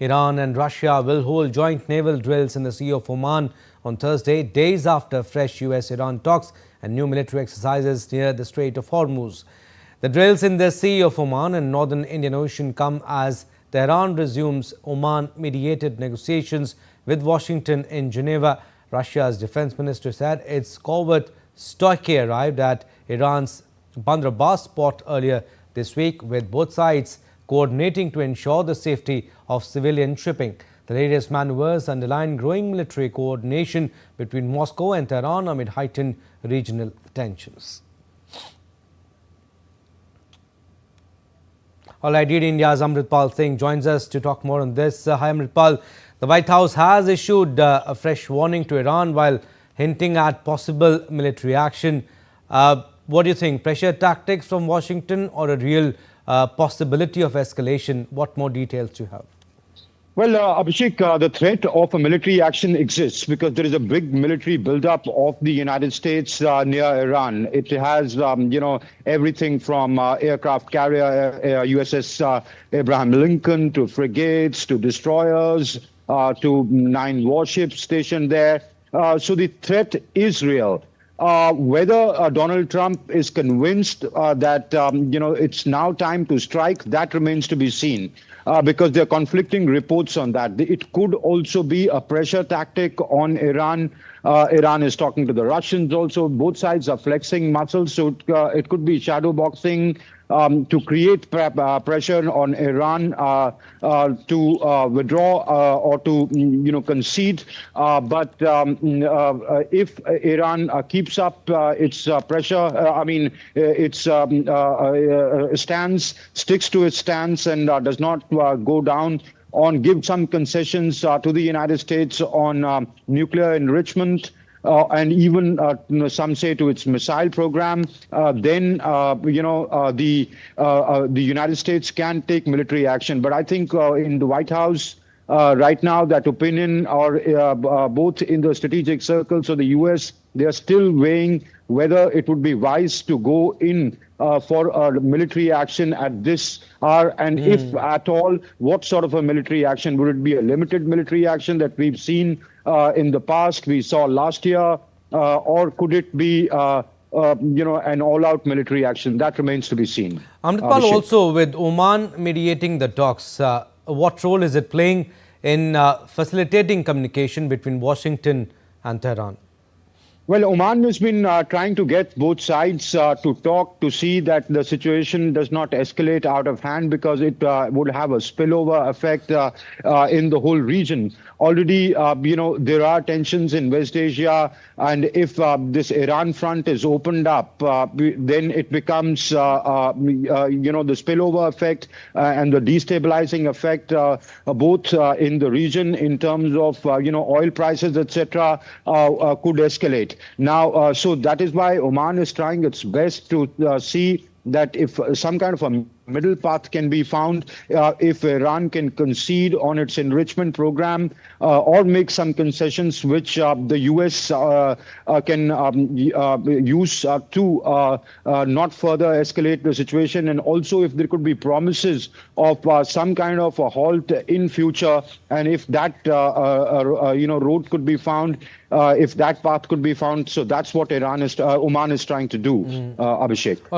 Iran and Russia will hold joint naval drills in the Sea of Oman on Thursday, days after fresh US-Iran talks and new military exercises near the Strait of Hormuz. The drills in the Sea of Oman and northern Indian Ocean come as Tehran resumes Oman-mediated negotiations with Washington in Geneva. Russia's defense minister said its covert stoichkei arrived at Iran's Bandar Abbas port earlier this week, with both sides coordinating to ensure the safety of civilian shipping. The latest maneuvers underline growing military coordination between Moscow and Tehran amid heightened regional tensions. All right, DD India's Amritpal Singh joins us to talk more on this. Hi Amritpal, the White House has issued a fresh warning to Iran while hinting at possible military action. What do you think? Pressure tactics from Washington or a real possibility of escalation? What more details do you have? Well, Abhishek, the threat of a military action exists because there is a big military buildup of the United States near Iran. It has, everything from aircraft carrier, USS Abraham Lincoln, to frigates, to destroyers, to 9 warships stationed there. So the threat is real. Whether Donald Trump is convinced that, it's now time to strike, that remains to be seen. Because there are conflicting reports on that. It could also be a pressure tactic on Iran. Iran is talking to the Russians also. Both sides are flexing muscles, so it could be shadow boxing to create pressure on Iran to withdraw or to concede. But if Iran keeps up its pressure, its stance, sticks to its stance and does not go down give some concessions to the United States on nuclear enrichment, and even some say to its missile program, then the United States can take military action. But I think in the White House right now, that opinion, or both in the strategic circles of the U.S., they are still weighing whether it would be wise to go in for a military action at this hour, and if at all, what sort of a military action? Would it be a limited military action that we've seen in the past, we saw last year, or could it be an all-out military action? That remains to be seen. Amritpal, also with Oman mediating the talks, what role is it playing in facilitating communication between Washington and Tehran? Well, Oman has been trying to get both sides to talk, to see that the situation does not escalate out of hand, because it would have a spillover effect in the whole region. Already, there are tensions in West Asia, and if this Iran front is opened up, then it becomes, the spillover effect and the destabilizing effect, both in the region in terms of, oil prices, etc., could escalate. Now, so that is why Oman is trying its best to see that if some kind of a middle path can be found, if Iran can concede on its enrichment program or make some concessions which the U.S. can use to not further escalate the situation, and also if there could be promises of some kind of a halt in future, and if that road could be found, if that path could be found. So that's what Oman is trying to do, Abhishek.